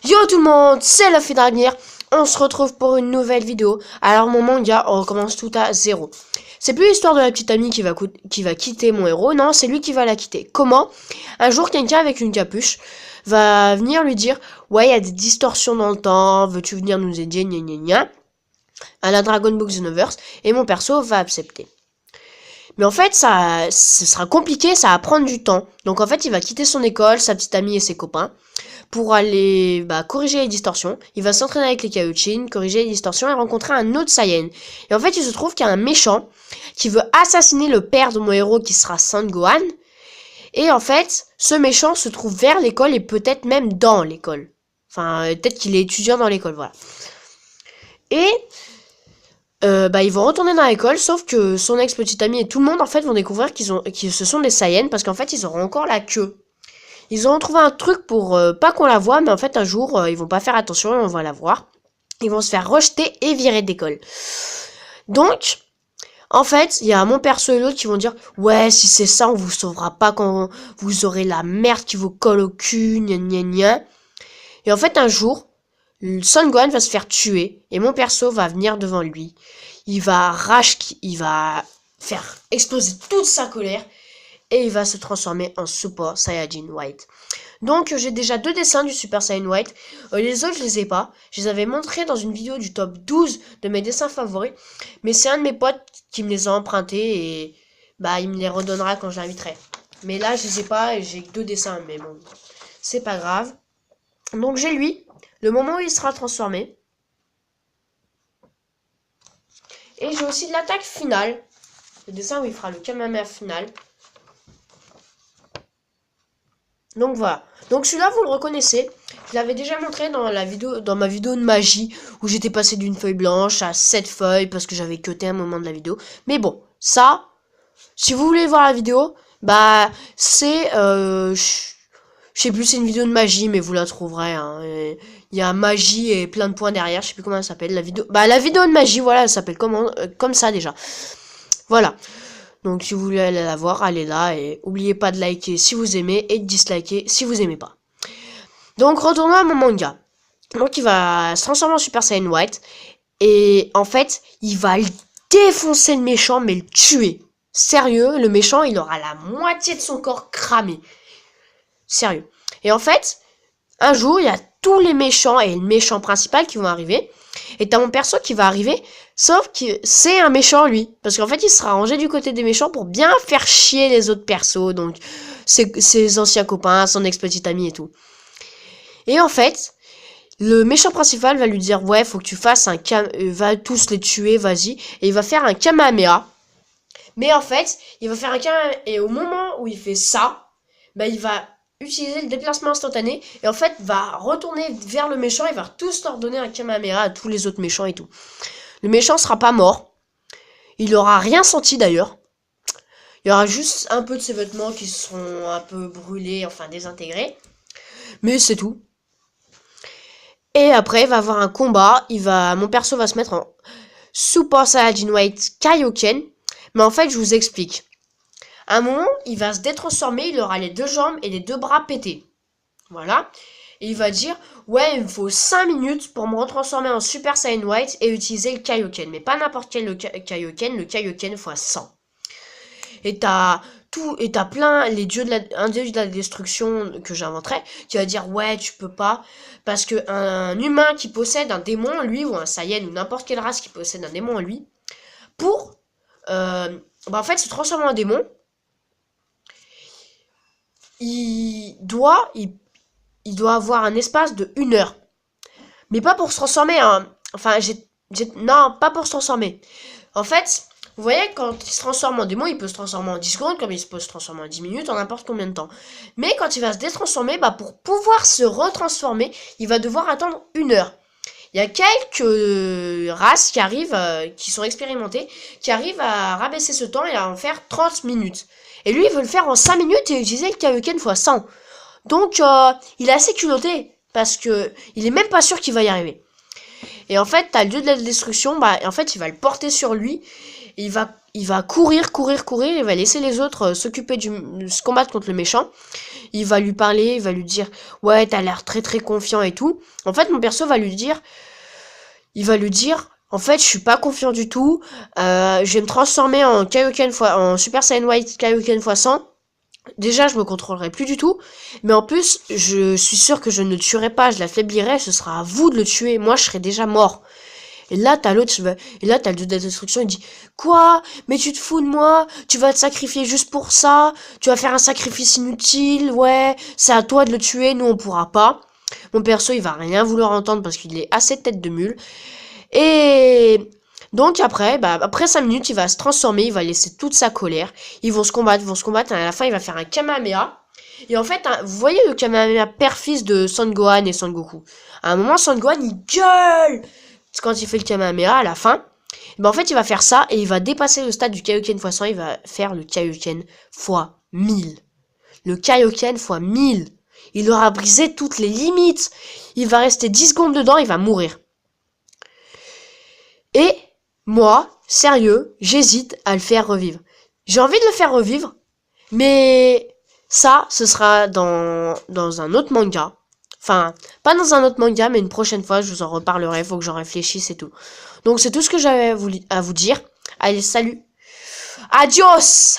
Yo tout le monde, c'est la fée Dragnir. On se retrouve pour une nouvelle vidéo. Alors mon manga, on recommence tout à zéro. C'est plus l'histoire de la petite amie qui va quitter mon héros. Non, c'est lui qui va la quitter. Comment? Un jour, quelqu'un avec une capuche va venir lui dire: ouais, il y a des distorsions dans le temps. Veux-tu venir nous aider? Gna gna gna. À la Dragon Book Universe. Et mon perso va accepter. Mais en fait, ce sera compliqué, ça va prendre du temps. Donc en fait, il va quitter son école, sa petite amie et ses copains pour aller corriger les distorsions. Il va s'entraîner avec les Kaiochin, corriger les distorsions et rencontrer un autre Saiyan. Et en fait, il se trouve qu'il y a un méchant qui veut assassiner le père de mon héros qui sera Son Gohan. Et en fait, ce méchant se trouve vers l'école et peut-être même dans l'école. Enfin, peut-être qu'il est étudiant dans l'école, voilà. Et ils vont retourner dans l'école, sauf que son ex-petite amie et tout le monde en fait vont découvrir qu'ils ce sont des Saiyans parce qu'en fait ils auront encore la queue. Ils ont trouvé un truc pour pas qu'on la voie, mais en fait un jour ils vont pas faire attention et on va la voir. Ils vont se faire rejeter et virer d'école. Donc en fait il y a mon perso et l'autre qui vont dire: ouais, si c'est ça on vous sauvera pas quand vous aurez la merde qui vous colle au cul, gna gna gna. Et en fait un jour Son Gohan va se faire tuer et mon perso va venir devant lui. Il va faire exploser toute sa colère et il va se transformer en Super Saiyajin White. Donc j'ai déjà 2 dessins du Super Saiyan White. Les autres je les ai pas. Je les avais montrés dans une vidéo du top 12 de mes dessins favoris. Mais c'est un de mes potes qui me les a empruntés et il me les redonnera quand je l'inviterai. Mais là je les ai pas et j'ai que 2 dessins. Mais bon, c'est pas grave. Donc j'ai lui. Le moment où il sera transformé. Et j'ai aussi de l'attaque finale. Le dessin où il fera le Kamehameha final. Donc voilà. Donc celui-là vous le reconnaissez. Je l'avais déjà montré dans ma vidéo de magie. Où j'étais passé d'une feuille blanche à 7 feuilles. Parce que j'avais cuté un moment de la vidéo. Mais bon, ça. Si vous voulez voir la vidéo. C'est... je sais plus, c'est une vidéo de magie, mais vous la trouverez. Hein. Il y a magie et plein de points derrière. Je sais plus comment elle s'appelle. La vidéo de magie, voilà, elle s'appelle comme ça déjà. Voilà. Donc si vous voulez aller la voir, allez là. Et n'oubliez pas de liker si vous aimez et de disliker si vous aimez pas. Donc retournons à mon manga. Donc il va se transformer en Super Saiyan White. Et en fait, il va défoncer le méchant, mais le tuer. Sérieux, le méchant, il aura la moitié de son corps cramé. Sérieux. Et en fait, un jour, il y a tous les méchants et le méchant principal qui vont arriver. Et t'as mon perso qui va arriver, sauf que c'est un méchant, lui. Parce qu'en fait, il sera rangé du côté des méchants pour bien faire chier les autres persos. Donc, ses anciens copains, son ex-petite amie et tout. Et en fait, le méchant principal va lui dire: ouais, faut que tu fasses va tous les tuer, vas-y. Et il va faire un Kamehameha. Mais en fait, il va faire un Kamehameha. Et au moment où il fait ça, il va utiliser le déplacement instantané et en fait va retourner vers le méchant et va tous leur donner un Kamehameha à tous les autres méchants et tout. Le méchant sera pas mort. Il aura rien senti d'ailleurs. Il y aura juste un peu de ses vêtements qui seront un peu brûlés, enfin désintégrés. Mais c'est tout. Et après il va avoir un combat. Mon perso va se mettre en Super Saiyajin White Kaioken. Mais en fait je vous explique. À un moment, il va se détransformer, il aura les 2 jambes et les 2 bras pétés. Voilà. Et il va dire: ouais, il me faut 5 minutes pour me retransformer en Super Saiyan White et utiliser le Kaioken. Mais pas n'importe quel le Kaioken x 100. Et t'as plein, un dieu de la destruction que j'inventerai, qui va dire: ouais, tu peux pas. Parce que un humain qui possède un démon en lui, ou un Saiyan, ou n'importe quelle race qui possède un démon en lui, pour en fait se transformer en démon, il doit avoir un espace de 1 heure. Mais pas pour se transformer, hein. Enfin, non, pas pour se transformer. En fait, vous voyez, quand il se transforme en démon, il peut se transformer en 10 secondes, comme il peut se transformer en 10 minutes, en n'importe combien de temps. Mais quand il va se détransformer, pour pouvoir se retransformer, il va devoir attendre 1 heure. Il y a quelques races qui arrivent, qui sont expérimentées, qui arrivent à rabaisser ce temps et à en faire 30 minutes. Et lui, il veut le faire en 5 minutes et utiliser le Kaioken x 100. Donc, il est assez culotté. Parce que il est même pas sûr qu'il va y arriver. Et en fait, t'as le dieu de la destruction. En fait, il va le porter sur lui. Il va courir, il va laisser les autres se combattre contre le méchant. Il va lui parler, il va lui dire, ouais, t'as l'air très très confiant et tout. En fait, mon perso va lui dire, en fait, je suis pas confiant du tout. Je vais me transformer en Super Saiyan White Kaioken x100. Déjà, je me contrôlerai plus du tout. Mais en plus, je suis sûr que je ne le tuerai pas, je l'affaiblirai. Ce sera à vous de le tuer. Moi, je serai déjà mort. Et là, t'as l'autre, et là, t'as le dieu de la destruction, il dit, quoi? Mais tu te fous de moi? Tu vas te sacrifier juste pour ça? Tu vas faire un sacrifice inutile? Ouais, c'est à toi de le tuer, nous on pourra pas. Mon perso, il va rien vouloir entendre parce qu'il est assez tête de mule. Et donc après 5 minutes, il va se transformer, il va laisser toute sa colère. Ils vont se combattre, et à la fin, il va faire un Kamehameha. Et en fait, vous voyez le Kamehameha père-fils de Son Gohan et Son Goku. À un moment, Son Gohan, il gueule quand il fait le Kamehameha à la fin. En fait, il va faire ça et il va dépasser le stade du Kaioken x100. Il va faire le Kaioken x 1000. Le Kaioken x 1000. Il aura brisé toutes les limites. Il va rester 10 secondes dedans, il va mourir. Et moi, sérieux, j'hésite à le faire revivre. J'ai envie de le faire revivre, mais ça, ce sera dans un autre manga. Enfin, pas dans un autre manga, mais une prochaine fois, je vous en reparlerai, faut que j'en réfléchisse et tout. Donc c'est tout ce que j'avais à vous dire. Allez, salut. Adios!